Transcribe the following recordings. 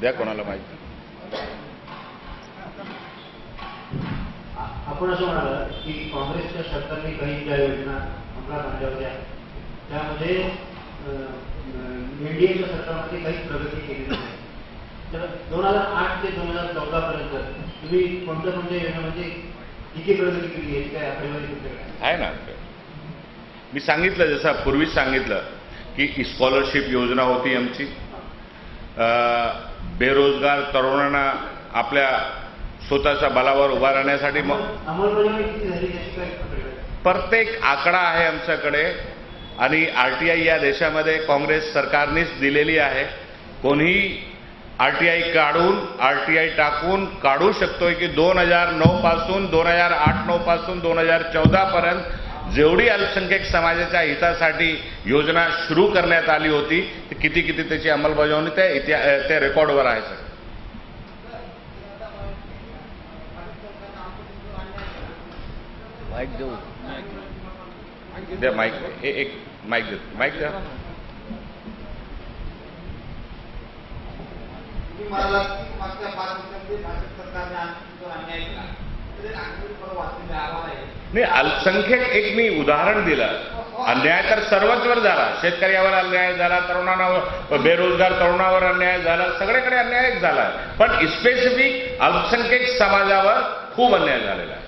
द्या कोणाला माहिती. आपण असं म्हणाल की काँग्रेसच्या सरकारने काही ज्या योजना अंमलात आणल्या होत्या त्यामध्ये एनडीएच्या सरकारमध्ये काही प्रगती केली नाही. तर 2008 ते 2014 पर्यंत तुम्ही कोणत्या योजनामध्ये किती प्रगती केली आहे काय आकडेवारी तुमच्याकडे आहे ना? मी सांगितलं, जसं पूर्वीच सांगितलं की स्कॉलरशिप योजना होती आमची. बेरोजगार तरुणांना आपल्या स्वतःच्या बलावर उभा राहण्यासाठी अंमलबजावणी किती झाली याची काय आकडेवारी? प्रत्येक आकडा आहे आमच्याकडे. आणि आरटीआय या देशामध्ये काँग्रेस सरकारनेच दिलेली आहे. कोणीही आरटीआय काढून आरटीआय टाकून काढू शकतोय की 2009 पासून 2008-9 पासून 2014 पर्यंत जेवढी अल्पसंख्याक समाजाच्या हितासाठी योजना सुरू करण्यात आली होती ती किती त्याची अंमलबजावणी त्या रेकॉर्डवर आहे सर. माईक देऊ द्या. माईक एक माईक देतो. माईक द्या. नाही, अल्पसंख्याक एक मी उदाहरण दिलं. अन्याय तर सर्वचवर झाला. शेतकऱ्यावर अन्याय झाला, तरुणांवर, बेरोजगार तरुणावर अन्याय झाला, सगळीकडे अन्यायच झाला. पण स्पेसिफिक अल्पसंख्याक समाजावर खूप अन्याय झालेला आहे.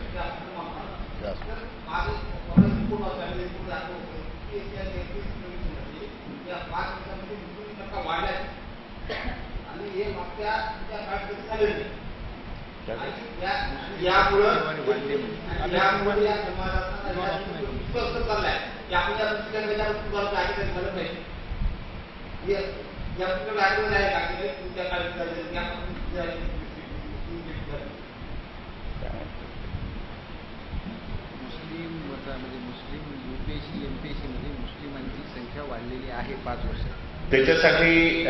मुस्लिम यूपीएससी एमपीएससी मध्ये मुस्लिमांची संख्या वाढलेली आहे 5 वर्षात. त्याच्यासाठी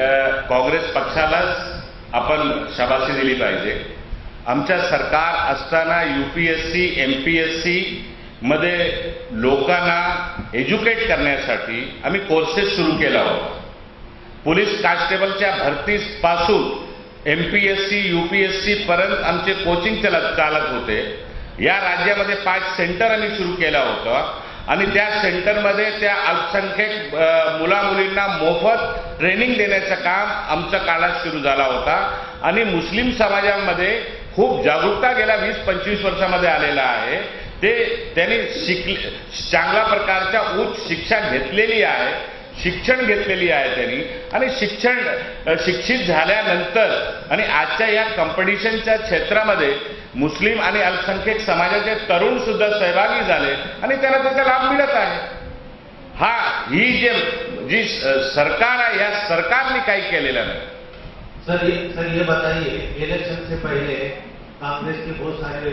काँग्रेस पक्षालाच आपण शाबासकी दिली पाहिजे. आमच्या सरकार असताना यूपीएससी एमपीएससी मध्ये लोकांना एज्युकेट करण्यासाठी आम्ही कोर्सेस सुरू केला होता. पोलीस कॉन्स्टेबलच्या भरतीपासून एमपीएससी यूपीएससी पर्यंत आमचे कोचिंग चालत होते. या राज्यामध्ये 5 सेंटर आम्ही सुरू केला होता आणि त्या सेंटरमध्ये त्या अल्पसंख्याक मुलामुलींना मोफत ट्रेनिंग देण्याचं काम आमच्या काळात सुरू झाला होता. आणि मुस्लिम समाजामध्ये खूप जागरूकता गेल्या 20-25 वर्षामध्ये आलेला आहे. त्यांनी चांगल्या प्रकारच्या उच्च शिक्षा घेतलेली आहे, शिक्षण घेतलेली आहे त्यांनी. आणि शिक्षित झाल्यानंतर आणि आजच्या या कॉम्पिटिशनच्या क्षेत्रामध्ये मुस्लिम आणि अल्पसंख्याक समाजाचे तरुण सुद्धा सहभागी झाले आणि त्यांना त्याचा लाभ मिळत आहे. ही जी सरकार आहे या सरकारने काही केलेलं नाही. सर ये बताइए, इलेक्शन से पहले कांग्रेस के बहुत सारे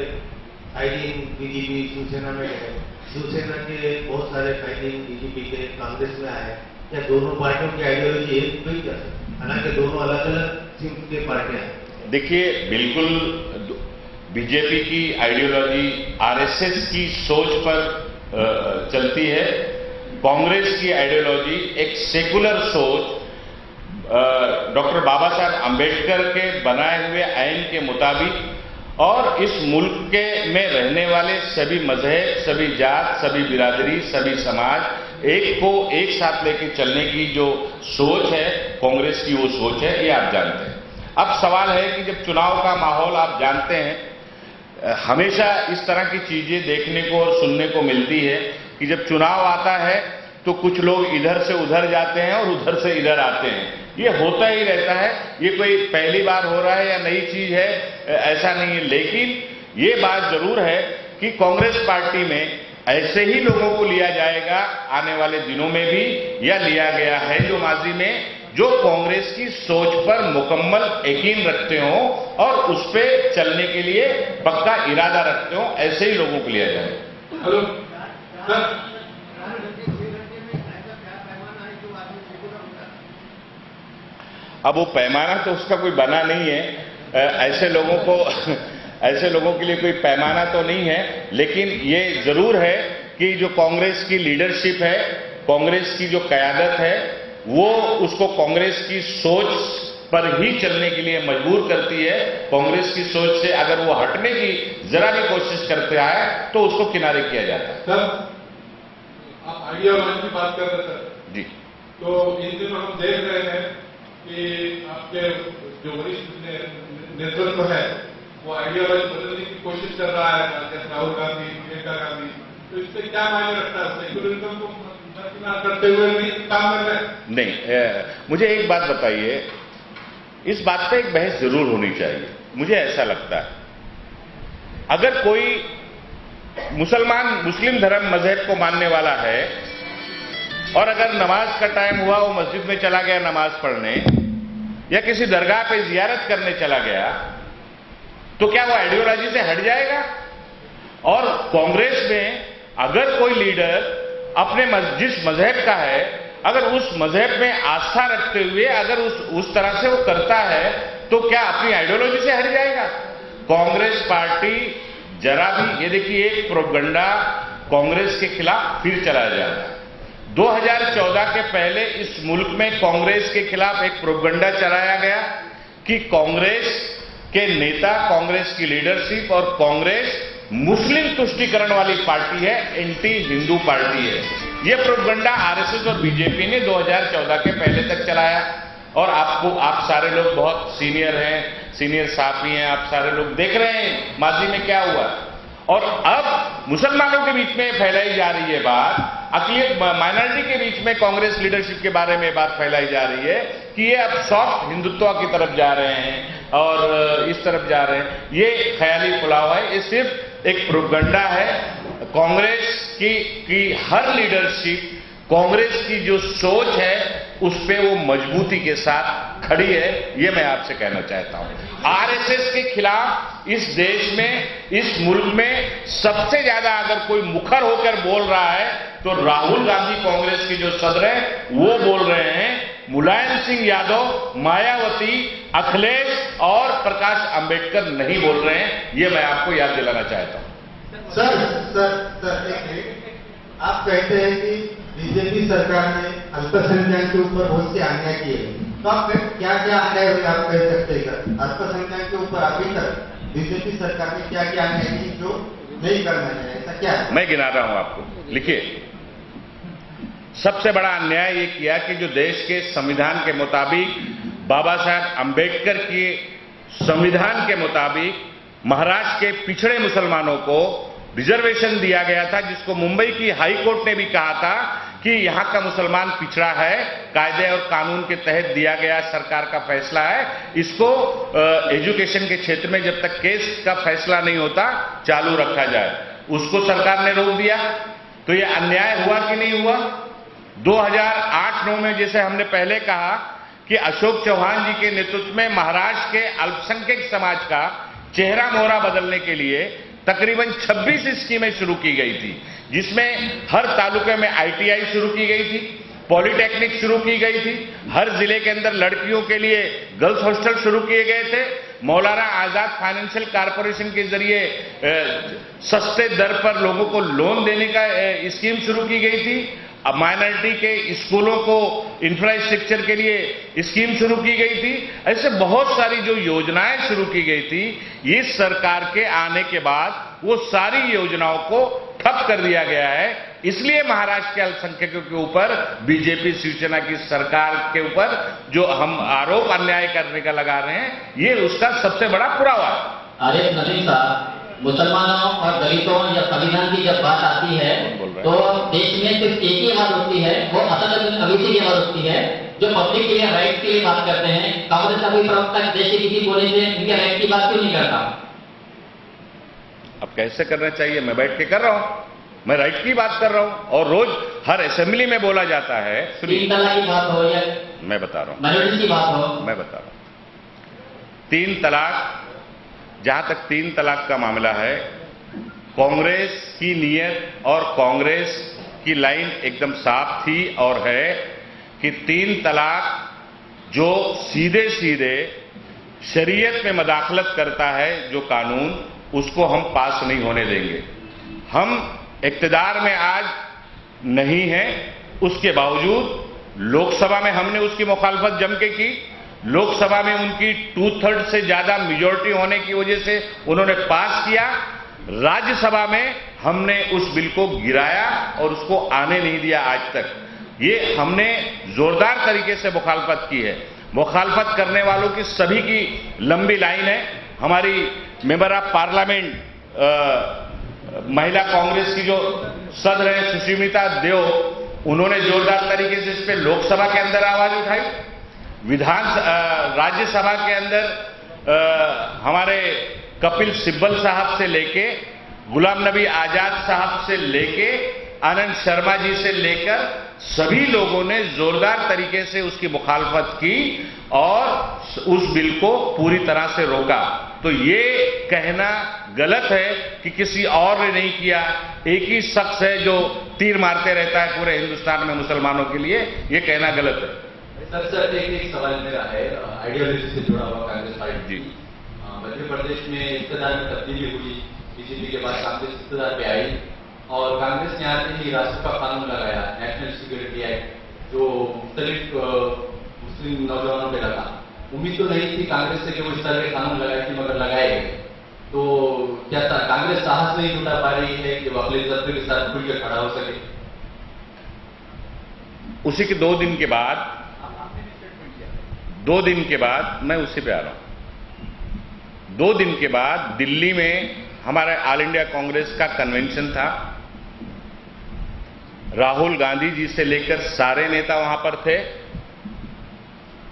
फाइटिंग बीजेपी शिवसेना में गए, शिवसेना के बहुत सारे फाइटिंग बीजेपी के कांग्रेस में आए. क्या दोनों पार्टियों की आइडियोलॉजी एक हुई क्या? हालांकि दोनों अलग अलग किस्म की पार्टियां हैं. देखिए, बिल्कुल बीजेपी की आइडियोलॉजी आरएसएस की सोच पर चलती है. कांग्रेस की आइडियोलॉजी एक सेकुलर सोच डॉक्टर बाबा साहब आम्बेडकर के बनाए हुए आइन के मुताबिक और इस मुल्क में रहने वाले सभी मजहब, सभी जात, सभी बिरादरी, सभी समाज एक साथ लेके चलने की जो सोच है कांग्रेस की, वो सोच है. ये आप जानते हैं. अब सवाल है कि जब चुनाव का माहौल, आप जानते हैं हमेशा इस तरह की चीजें देखने को और सुनने को मिलती है कि जब चुनाव आता है तो कुछ लोग इधर से उधर जाते हैं और उधर से इधर आते हैं. ये होता ही रहता है. ये कोई पहली बार हो रहा है या नई चीज है, ऐसा नहीं है. लेकिन ये बात जरूर है कि कांग्रेस पार्टी में ऐसे ही लोगों को लिया जाएगा आने वाले दिनों में भी, या लिया गया है जो माजी में, जो कांग्रेस की सोच पर मुकम्मल यकीन रखते हो और उस पर चलने के लिए पक्का इरादा रखते हो, ऐसे ही लोगों को लिया जाएगा. अब वो पैमाना तो उसका कोई बना नहीं है. ऐसे लोगों के लिए कोई पैमाना तो नहीं है. लेकिन ये जरूर है कि जो कांग्रेस की लीडरशिप है, कांग्रेस की जो क़यादत है, वो उसको कांग्रेस की सोच पर ही चलने के लिए मजबूर करती है। कांग्रेस की सोच से अगर वो हटने की जरा भी कोशिश करते आए तो उसको किनारे किया जाता है। सर, आप आइडियोलॉजी की बात कर रहे थे जी, तो इन दिनों हम देख रहे हैं कि आपके जो वरिष्ठ नेतृत्व है वो आइडियोलॉजी बदलने की कोशिश कर रहा है, जैसे राहुल गांधी, प्रियंका गांधी, तो इससे क्या मायने रखता है? सेक्युलरिज्म को दरकिनार करते हुए नहीं काम कर रहे हैं? नहीं, मुझे एक बात बताइए, इस बात पे एक बहस जरूर होनी चाहिए। मुझे ऐसा लगता है अगर कोई मुस्लिम धर्म मजहब को मानने वाला है और अगर नमाज का टाइम हुआ वो मस्जिद में चला गया नमाज पढ़ने या किसी दरगाह पे जियारत करने चला गया, तो क्या वो आइडियोलॉजी से हट जाएगा? और कांग्रेस में अगर कोई लीडर अपने जिस मजहब का है, अगर उस मजहब में आस्था रखते हुए अगर उस तरह से वो करता है, तो क्या अपनी आइडियोलॉजी से हट जाएगा? कांग्रेस पार्टी जरा भी, ये देखिए, एक प्रोपगंडा कांग्रेस के खिलाफ फिर चला जाता है। 2014 के पहले इस मुल्क में कांग्रेस के खिलाफ एक प्रोपगंडा चलाया गया कि कांग्रेस के नेता, कांग्रेस की लीडरशिप और कांग्रेस मुस्लिम तुष्टीकरण वाली पार्टी है, एंटी हिंदू पार्टी है। यह प्रोपगंडा आरएसएस और बीजेपी ने 2014 के पहले तक चलाया। और आप सारे लोग बहुत सीनियर हैं, सीनियर साथी हैं, आप सारे लोग देख रहे हैं माजी में क्या हुआ। और अब मुसलमानों के बीच में फैलाई जा रही है बात, अकलियत माइनॉरिटी के बीच में कांग्रेस लीडरशिप के बारे में बात फैलाई जा रही है कि ये अब सॉफ्ट हिंदुत्व की तरफ जा रहे हैं और इस तरफ जा रहे हैं। ये ख्याली पुलाव है, ये सिर्फ एक प्रोपगंडा है। कांग्रेस की हर लीडरशिप, कांग्रेस की जो सोच है उस पे वो मजबूती के साथ खड़ी है, ये मैं आपसे कहना चाहता हूं। आरएसएस के खिलाफ इस देश में, इस मुल्क में सबसे ज्यादा अगर कोई मुखर होकर बोल रहा है तो राहुल गांधी, कांग्रेस के जो सदर हैं, वो बोल रहे हैं। मुलायम सिंह यादव, मायावती, अखिलेश और प्रकाश अंबेडकर नहीं बोल रहे हैं, ये मैं आपको याद दिलाना चाहता हूं। सर एक मिनट, आप कहते हैं कि बीजेपी सरकार ने अल्पसंख्यक के ऊपर बहुत से अन्याय किए, तो आप क्या क्या अन्याय हुए आप कह सकते हैं? अल्पसंख्यक के ऊपर अभी तक बीजेपी सरकार ने क्या क्या अन्याय की जो नहीं करना चाहिए, ऐसा क्या है? मैं गिना रहा हूं आपको, लिखिए। सबसे बड़ा अन्याय ये किया कि जो देश के संविधान के मुताबिक, बाबा साहब अंबेडकर के संविधान के मुताबिक महाराष्ट्र के पिछड़े मुसलमानों को रिजर्वेशन दिया गया था, जिसको मुंबई की हाई कोर्ट ने भी कहा था कि यहां का मुसलमान पिछड़ा है, कायदे और कानून के तहत दिया गया सरकार का फैसला है, इसको एजुकेशन के क्षेत्र में जब तक केस का फैसला नहीं होता चालू रखा जाए। उसको सरकार ने रोक दिया। तो यह अन्याय हुआ कि नहीं हुआ? 2008-9 में जैसे हमने पहले कहा कि अशोक चौहान जी के नेतृत्व में महाराष्ट्र के अल्पसंख्यक समाज का चेहरा मोहरा बदलने के लिए तकरीबन 26 स्कीमें शुरू की गई थी, जिसमें हर तालुके में आईटीआई शुरू की गई थी, पॉलिटेक्निक शुरू की गई थी, हर जिले के अंदर लड़कियों के लिए गर्ल्स हॉस्टल शुरू किए गए थे, मौलाना आजाद फाइनेंशियल कॉर्पोरेशन के जरिए सस्ते दर पर लोगों को लोन देने का स्कीम शुरू की गई थी। अब माइनॉरिटी के स्कूलों को इंफ्रास्ट्रक्चर के लिए स्कीम शुरू की गई थी। ऐसे बहुत सारी जो योजनाएं शुरू की गई थी, ये सरकार के आने के बाद वो सारी योजनाओं को ठप कर दिया गया है। इसलिए महाराष्ट्र के अल्पसंख्यकों के ऊपर बीजेपी शिवसेना की सरकार के ऊपर जो हम आरोप अन्याय करने का लगा रहे हैं, ये उसका सबसे बड़ा पुरावा है। अरे नदीम साहब, मुसलमानों और दलितों या संविधान की जब बात आती है तो देश में सिर्फ एक ही आवाज होती है, वो असद अवैसी की आवाज होती है, जो पब्लिक के लिए राइट के लिए बात करते हैं। कांग्रेस का कोई प्रवक्ता देश के किसी कोने से इनके राइट की बात क्यों नहीं करता? अब कैसे करना चाहिए? मैं बैठ के कर रहा हूं, मैं राइट की बात कर रहा हूं और रोज हर असेंबली में बोला जाता है। 3 तलाक की बात हो या मैं बता रहा हूं, माइनॉरिटी की बात हो, मैं बता रहा हूं। 3 तलाक, जहां तक 3 तलाक का मामला है, कांग्रेस की नीयत और कांग्रेस की लाइन एकदम साफ थी और है कि 3 तलाक जो सीधे सीधे शरीयत में मदाखलत करता है जो कानून, उसको हम पास नहीं होने देंगे। हम इक्तिदार में आज नहीं हैं, उसके बावजूद लोकसभा में हमने उसकी मुखालफत जम के की, लोकसभा में उनकी 2/3 से ज्यादा मेजॉरिटी होने की वजह से उन्होंने पास किया। राज्यसभा में हमने उस बिल को गिराया और उसको आने नहीं दिया आज तक। ये हमने जोरदार तरीके से मुखालफत की है। मुखालफत करने वालों की सभी की लंबी लाइन है। हमारी मेंबर ऑफ पार्लियामेंट महिला कांग्रेस की जो सदस्य हैं सुष्मिता देव, उन्होंने जोरदार तरीके से इस पे लोकसभा के अंदर आवाज उठाई। राज्यसभा के अंदर हमारे कपिल सिब्बल साहब से लेके गुलाम नबी आजाद साहब से लेके आनंद शर्मा जी से लेकर सभी लोगों ने जोरदार तरीके से उसकी मुखालफत की और उस बिल को पूरी तरह से रोका। तो ये कहना गलत है कि किसी और ने नहीं किया। एक ही शख्स है जो तीर मारते रहता है पूरे हिंदुस्तान में मुसलमानों के लिए, ये कहना गलत है। सर एक सवाल मेरा है आइडियोलॉजी से जुड़ा हुआ कांग्रेस पार्टी जी। मध्य प्रदेश में इक्तदार में तब्दीली हुई, बीजेपी के बाद कांग्रेस इक्तदार पे आई और कांग्रेस ने आते ही राष्ट्र का कानून लगाया, नेशनल सिक्योरिटी एक्ट, जो मुख्तलिफ मुस्लिम नौजवानों पे लगा। उम्मीद तो नहीं थी कांग्रेस से कि वो इस तरह के कानून लगाए थी, मगर लगाए गए। तो क्या कांग्रेस साहस नहीं जुटा पा रही है कि वो अपने जज्बे के साथ खुल के खड़ा हो सके? उसी के 2 दिन के बाद मैं उसी पे आ रहा हूं। 2 दिन के बाद दिल्ली में हमारा ऑल इंडिया कांग्रेस का कन्वेंशन था। राहुल गांधी जी से लेकर सारे नेता वहां पर थे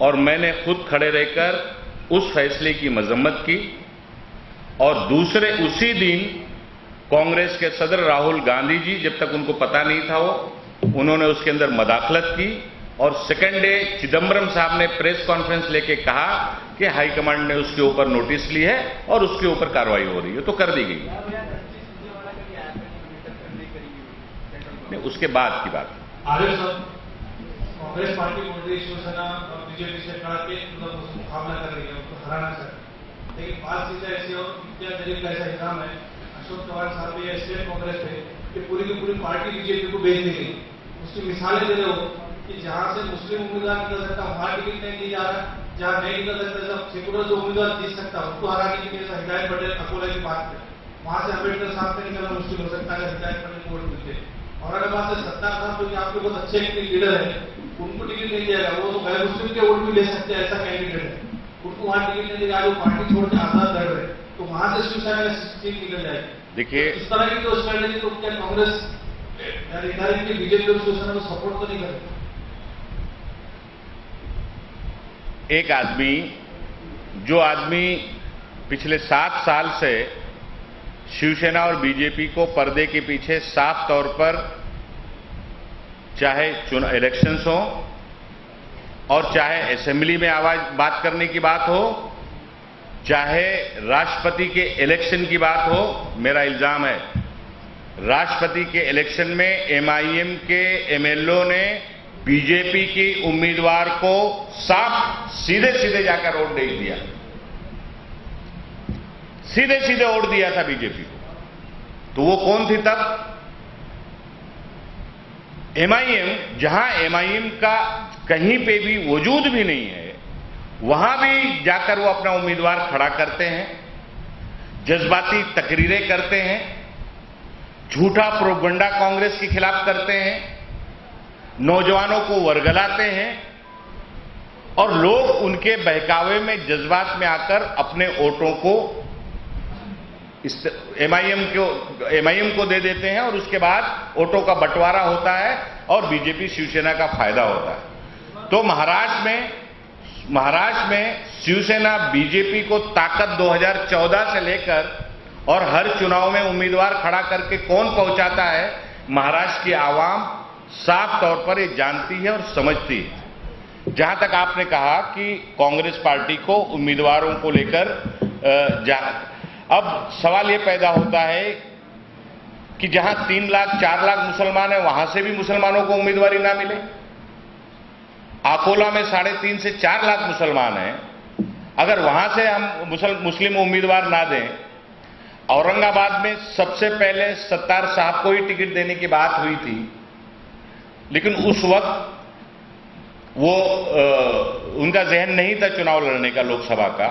और मैंने खुद खड़े रहकर उस फैसले की मजम्मत की। और दूसरे उसी दिन कांग्रेस के सदर राहुल गांधी जी, जब तक उनको पता नहीं था उन्होंने उसके अंदर मदाखलत की और सेकेंड डे चिदम्बरम साहब ने प्रेस कॉन्फ्रेंस लेके कहा कि हाईकमांड ने उसके ऊपर नोटिस ली है और उसके ऊपर कार्रवाई हो रही है, तो कर दी गई। उसके बाद की बात आर्य साहब, कांग्रेस पार्टी बोल रही है शिवसेना और बीजेपी से कहा कि मुकाबला कर रही है, उसको हराना सर। लेकिन 5 सीटें ऐसी और क्या तरीके का ऐसा इल्जाम है अशोक चव्हाण साहब या स्टेट कांग्रेस पे कि पूरी की पूरी पार्टी बीजेपी को भेज दी गई। उसकी मिसालें दे रहे हो कि जहां से मुस्लिम उम्मीदवार निकल सकता वहां टिकट नहीं दी जा रहा, जहां नहीं निकल सकता सेकुलर जो उम्मीदवार जीत सकता उसको हराने के लिए हिदायत पटेल अकोला की बात है, वहां से अम्बेडकर साहब से निकलना मुश्किल हो सकता है हिदायत पटेल को वोट मिलते। औरंगाबाद से सत्तार साहब जो कि आपके बहुत अच्छे लीडर है, उनको टिकट नहीं दिया जाएगा, वो तो गैर मुस्लिम के वोट भी ले सकते हैं, ऐसा कैंडिडेट है, उनको वहां टिकट नहीं देगा। जो पार्टी छोड़ के आजाद लड़ रहे तो वहां से शिवसेना में सीट निकल जाएगी। देखिए, इस तरह की जो स्ट्रैटेजी तो क्या कांग्रेस निर्धारित की बीजेपी और शिवसेना को सपोर्ट तो नहीं करेगी? एक आदमी जो आदमी पिछले 7 साल से शिवसेना और बीजेपी को पर्दे के पीछे साफ तौर पर चाहे इलेक्शंस हो और चाहे असेंबली में बात करने की बात हो, चाहे राष्ट्रपति के इलेक्शन की बात हो, मेरा इल्जाम है राष्ट्रपति के इलेक्शन में एमआईएम के एमएलओ ने बीजेपी की उम्मीदवार को साफ सीधे सीधे जाकर वोट दे दिया, सीधे सीधे वोट दिया था बीजेपी को। तो वो कौन थी तब? एमआईएम, जहां एमआईएम का कहीं पे भी वजूद भी नहीं है, वहां भी जाकर वो अपना उम्मीदवार खड़ा करते हैं, जज्बाती तकरीरें करते हैं, झूठा प्रोपगंडा कांग्रेस के खिलाफ करते हैं, नौजवानों को वर्गलाते हैं और लोग उनके बहकावे में जज्बात में आकर अपने वोटों को एमआईएम को दे देते हैं और उसके बाद वोटों का बंटवारा होता है और बीजेपी शिवसेना का फायदा होता है। तो महाराष्ट्र में शिवसेना बीजेपी को ताकत 2014 से लेकर और हर चुनाव में उम्मीदवार खड़ा करके कौन पहुंचाता है, महाराष्ट्र की आवाम साफ तौर पर ये जानती है और समझती है। जहां तक आपने कहा कि कांग्रेस पार्टी को उम्मीदवारों को लेकर अब सवाल ये पैदा होता है कि जहां 3 लाख 4 लाख मुसलमान है, वहां से भी मुसलमानों को उम्मीदवारी ना मिले। अकोला में 3.5 से 4 लाख मुसलमान हैं, अगर वहां से हम मुस्लिम उम्मीदवार ना दें। औरंगाबाद में सबसे पहले सत्तार साहब को ही टिकट देने की बात हुई थी, लेकिन उस वक्त वो उनका जहन नहीं था चुनाव लड़ने का लोकसभा का,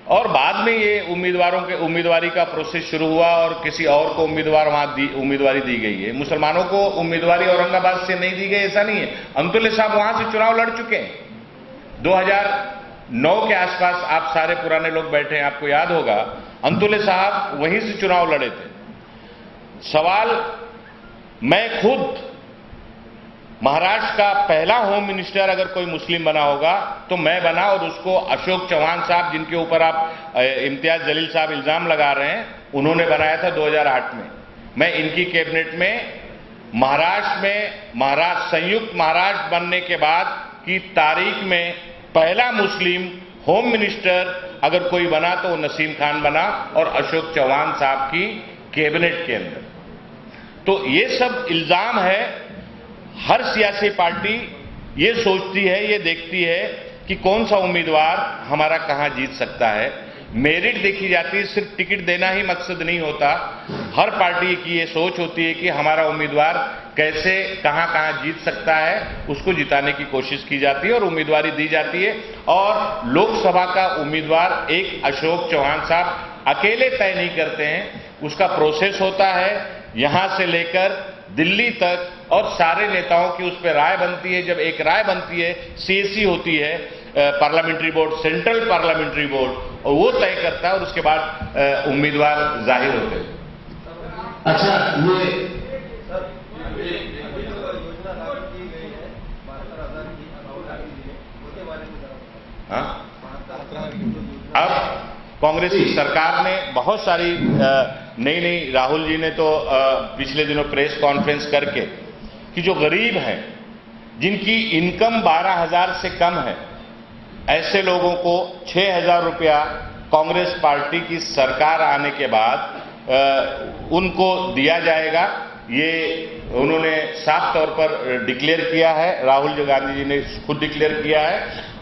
और बाद में ये उम्मीदवारों के उम्मीदवारी का प्रोसेस शुरू हुआ और किसी और को उम्मीदवारी दी गई है। मुसलमानों को उम्मीदवारी औरंगाबाद से नहीं दी गई ऐसा नहीं है। अमतुल्ला साहब वहां से चुनाव लड़ चुके हैं 2009 के आसपास। आप सारे पुराने लोग बैठे हैं, आपको याद होगा, अमतुल्ला साहब वहीं से चुनाव लड़े थे। सवाल, मैं खुद महाराष्ट्र का पहला होम मिनिस्टर अगर कोई मुस्लिम बना होगा तो मैं बना, और उसको अशोक चौहान साहब, जिनके ऊपर आप इम्तियाज जलील साहब इल्जाम लगा रहे हैं, उन्होंने बनाया था 2008 में। मैं इनकी कैबिनेट में महाराष्ट्र में संयुक्त महाराष्ट्र बनने के बाद की तारीख में पहला मुस्लिम होम मिनिस्टर अगर कोई बना तो वो नसीम खान बना, और अशोक चौहान साहब की कैबिनेट के अंदर। तो ये सब इल्जाम है। हर सियासी पार्टी ये सोचती है, ये देखती है कि कौन सा उम्मीदवार हमारा कहां जीत सकता है। मेरिट देखी जाती है, सिर्फ टिकट देना ही मकसद नहीं होता। हर पार्टी की ये सोच होती है कि हमारा उम्मीदवार कैसे कहां कहां जीत सकता है, उसको जिताने की कोशिश की जाती है और उम्मीदवारी दी जाती है। और लोकसभा का उम्मीदवार एक अशोक चौहान साहब अकेले तय नहीं करते हैं, उसका प्रोसेस होता है यहां से लेकर दिल्ली तक, और सारे नेताओं की उस पर राय बनती है। जब एक राय बनती है, सीएसी होती है, parliamentary board, central parliamentary board, और वो तय करता है, और उसके बाद उम्मीदवार जाहिर होते हैं। अच्छा, अब कांग्रेस की सरकार ने बहुत सारी नई राहुल जी ने तो पिछले दिनों प्रेस कॉन्फ्रेंस करके कि जो गरीब हैं, जिनकी इनकम 12,000 से कम है, ऐसे लोगों को 6,000 रुपया कांग्रेस पार्टी की सरकार आने के बाद उनको दिया जाएगा। ये उन्होंने साफ तौर पर डिक्लेयर किया है, राहुल गांधी जी ने खुद डिक्लेयर किया है,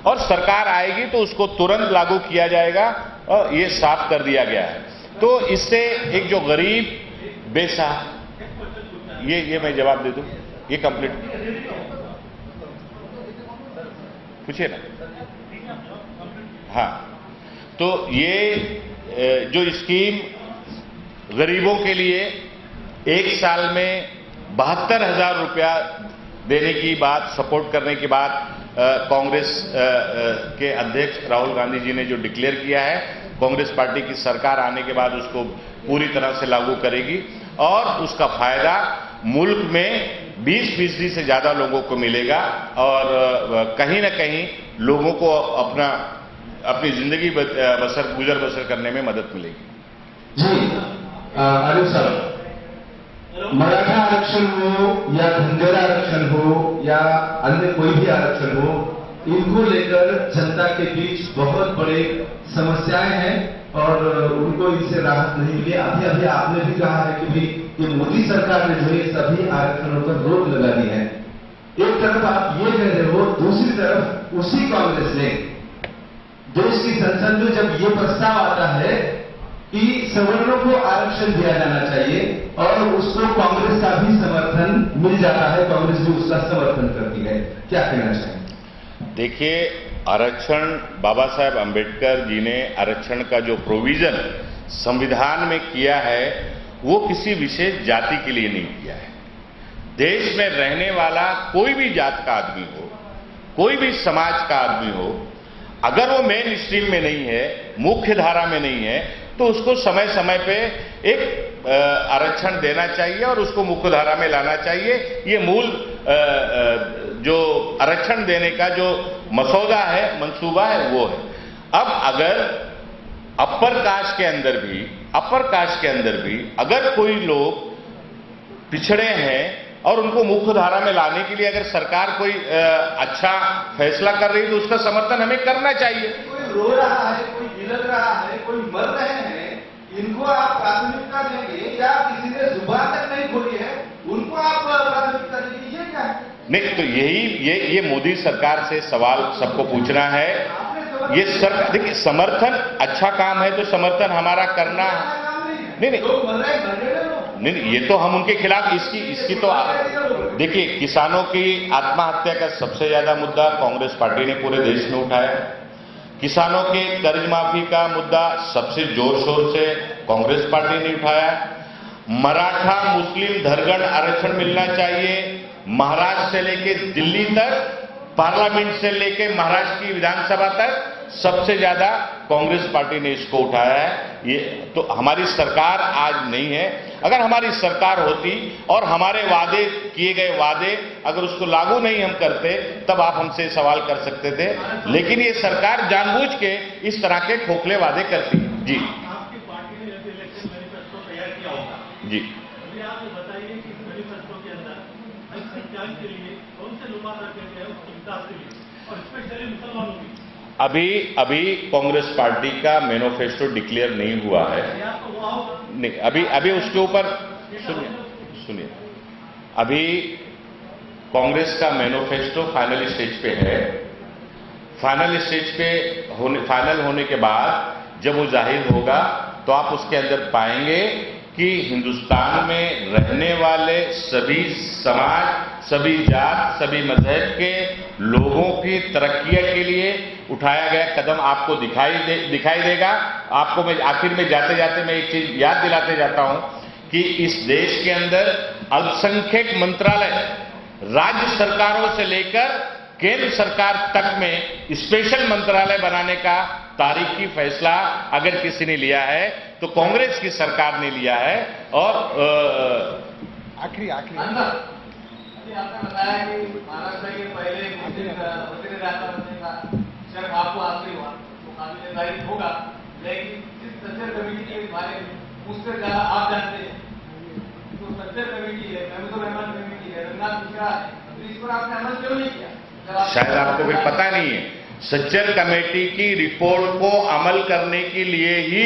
और सरकार आएगी तो उसको तुरंत लागू किया जाएगा, और ये साफ कर दिया गया है। तो इससे एक जो गरीब ये मैं जवाब दे दूं, ये कंप्लीट पूछिए ना। हाँ, तो ये जो स्कीम गरीबों के लिए एक साल में 72,000 रुपया देने की बात, सपोर्ट करने की बात कांग्रेस के अध्यक्ष राहुल गांधी जी ने जो डिक्लेयर किया है, कांग्रेस पार्टी की सरकार आने के बाद उसको पूरी तरह से लागू करेगी, और उसका फायदा मुल्क में 20% से ज्यादा लोगों को मिलेगा, और कहीं ना कहीं लोगों को अपनी जिंदगी गुजर बसर करने में मदद मिलेगी। जी अरुण साहब, मराठा आरक्षण हो या धनगर आरक्षण हो या अन्य कोई भी आरक्षण हो, इनको लेकर जनता के बीच बहुत बड़ी समस्याएं हैं और उनको इससे राहत नहीं मिली। अभी आपने भी कहा है कि भी ये मोदी सरकार ने जो है सभी आरक्षणों पर रोक लगा दी है। एक तरफ आप ये कह रहे हो, दूसरी तरफ उसी कांग्रेस ने देश की संसद में जब ये प्रस्ताव आता है कि सवर्णों को आरक्षण दिया जाना चाहिए और उसको कांग्रेस का भी समर्थन मिल जाता है, कांग्रेस भी उसका समर्थन करती है, क्या कहना चाहिए? देखिए, आरक्षण बाबा साहेब अंबेडकर जी ने आरक्षण का जो प्रोविजन संविधान में किया है वो किसी विशेष जाति के लिए नहीं किया है। देश में रहने वाला कोई भी जात का आदमी हो, कोई भी समाज का आदमी हो, अगर वो मेन स्ट्रीम में नहीं है, मुख्य धारा में नहीं है, तो उसको समय समय पे एक आरक्षण देना चाहिए और उसको मुख्य धारा में लाना चाहिए। ये मूल जो आरक्षण देने का जो मसौदा है, मंसूबा है, वो है। अब अगर अपर कास्ट के अंदर भी अगर कोई लोग पिछड़े हैं और उनको मुख्य धारा में लाने के लिए अगर सरकार कोई अच्छा फैसला कर रही है तो उसका समर्थन हमें करना चाहिए। कोई रो रहा है, कोई गिलक रहा है, कोई मर रहे हैं, इनको आप प्राथमिकता देंगे या किसी ने जुबान तक नहीं खोली है उनको आप प्राथमिकता देंगे, ये क्या है? नहीं, तो ये मोदी सरकार से सवाल सबको पूछना है। ये सरकार, देखिए, समर्थन अच्छा काम है तो समर्थन हमारा करना नहीं, ये तो हम उनके खिलाफ इसकी तो देखिए, किसानों की आत्महत्या का सबसे ज्यादा मुद्दा कांग्रेस पार्टी ने पूरे देश में उठाया। किसानों के कर्ज माफी का मुद्दा सबसे जोर शोर से कांग्रेस पार्टी ने उठाया। मराठा मुस्लिम धरगण आरक्षण मिलना चाहिए, महाराष्ट्र से लेके दिल्ली तक, पार्लियामेंट से लेके महाराष्ट्र की विधानसभा तक सबसे ज्यादा कांग्रेस पार्टी ने इसको उठाया है। ये तो हमारी सरकार आज नहीं है। अगर हमारी सरकार होती और हमारे वादे किए गए वादे अगर उसको लागू नहीं हम करते, तब आप हमसे सवाल कर सकते थे। लेकिन ये सरकार जानबूझ के इस तरह के खोखले वादे करती है। जी आपकी पार्टी ने जब इलेक्शन मैनिफेस्टो तैयार किया होगा, जी अभी आप बताइए कि इस मैनिफेस्टो के अंदर अल्पसंख्यक के लिए कौन से नुमात रखे गए उसके विकास के लिए और स्पेशली मुसलमानों की। अभी कांग्रेस पार्टी का मैनिफेस्टो डिक्लेयर नहीं हुआ है। नहीं, अभी उसके ऊपर सुनिए, अभी कांग्रेस का मैनिफेस्टो फाइनल स्टेज पे है। फाइनल स्टेज पे फाइनल होने के बाद जब वो जाहिर होगा तो आप उसके अंदर पाएंगे कि हिंदुस्तान में रहने वाले सभी समाज, सभी जात, सभी मजहब के लोगों की तरक्की के लिए उठाया गया कदम आपको दिखाई देगा। आपको मैं आखिर में जाते जाते मैं एक चीज याद दिलाते जाता हूं कि इस देश के अंदर अल्पसंख्यक मंत्रालय राज्य सरकारों से लेकर केंद्र सरकार तक में स्पेशल मंत्रालय बनाने का तारीखी फैसला अगर किसी ने लिया है तो कांग्रेस की सरकार ने लिया है। और आखिरी आपने बताया कि महाराष्ट्र के पहले वजीर आजम का सिर्फ आपको हासिल हुआ तो काबिल तारीफ होगा, लेकिन जिस सच्चर कमेटी के बारे में उससे ज्यादा आप जानते हैं तो सच्चर कमेटी है, महमूद रहमान कमेटी है, रंगनाथ मिश्रा है, तो इस पर आपने अमल क्यों नहीं किया? शायद आपको फिर पता नहीं है। सच्चर कमेटी की रिपोर्ट को अमल करने के लिए ही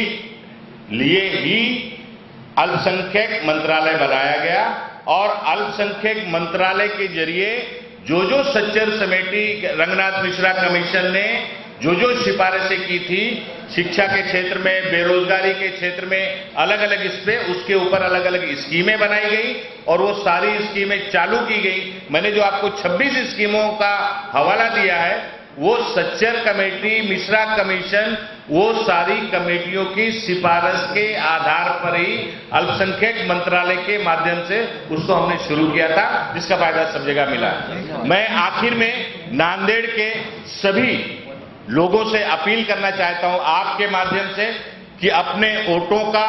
अल्पसंख्यक मंत्रालय बनाया गया और अल्पसंख्यक मंत्रालय के जरिए जो सच्चर कमेटी, रंगनाथ मिश्रा कमीशन ने जो सिफारिशें की थी शिक्षा के क्षेत्र में, बेरोजगारी के क्षेत्र में, अलग अलग इस पे उसके ऊपर अलग अलग स्कीमें बनाई गई और वो सारी स्कीमें चालू की गई। मैंने जो आपको 26 स्कीमों का हवाला दिया है वो सच्चर कमेटी, मिश्रा कमीशन, वो सारी कमेटियों की सिफारिश के आधार पर ही अल्पसंख्यक मंत्रालय के माध्यम से उसको हमने शुरू किया था, जिसका फायदा सब जगह मिला। मैं आखिर में नांदेड़ के सभी लोगों से अपील करना चाहता हूं आपके माध्यम से कि अपने वोटों का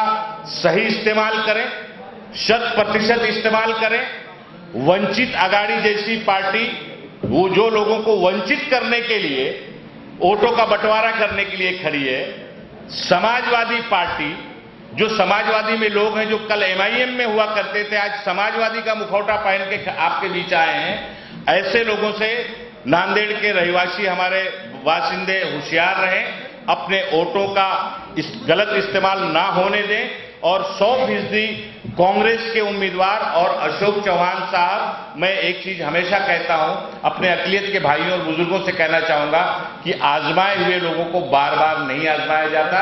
सही इस्तेमाल करें, 100% इस्तेमाल करें। वंचित अघाड़ी जैसी पार्टी वो जो लोगों को वंचित करने के लिए, वोटों का बंटवारा करने के लिए खड़ी है। समाजवादी पार्टी, जो समाजवादी में लोग हैं जो कल MIM में हुआ करते थे, आज समाजवादी का मुखौटा पहन के आपके बीच आए हैं। ऐसे लोगों से नांदेड़ के रहवासी, हमारे बाशिंदे होशियार रहें, अपने वोटों का गलत इस्तेमाल ना होने दें और 100% कांग्रेस के उम्मीदवार और अशोक चौहान साहब, मैं एक चीज हमेशा कहता हूं, अपने अकलियत के भाइयों और बुजुर्गों से कहना चाहूंगा कि आजमाए हुए लोगों को बार बार नहीं आजमाया जाता।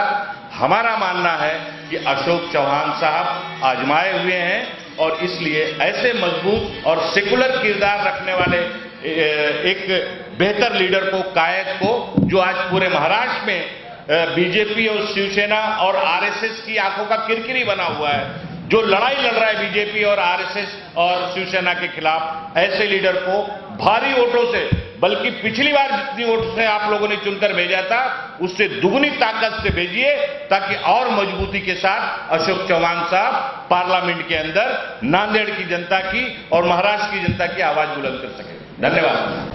हमारा मानना है कि अशोक चौहान साहब आजमाए हुए हैं और इसलिए ऐसे मजबूत और सेकुलर किरदार रखने वाले एक बेहतर लीडर को, कायद को, जो आज पूरे महाराष्ट्र में बीजेपी और शिवसेना और RSS की आंखों का किरकिरी बना हुआ है, जो लड़ाई लड़ रहा है बीजेपी और RSS और शिवसेना के खिलाफ, ऐसे लीडर को भारी वोटों से, बल्कि पिछली बार जितनी वोट से आप लोगों ने चुनकर भेजा था उससे दुगनी ताकत से भेजिए, ताकि और मजबूती के साथ अशोक चौहान साहब पार्लियामेंट के अंदर नांदेड़ की जनता की और महाराष्ट्र की जनता की आवाज बुलंद कर सके। धन्यवाद।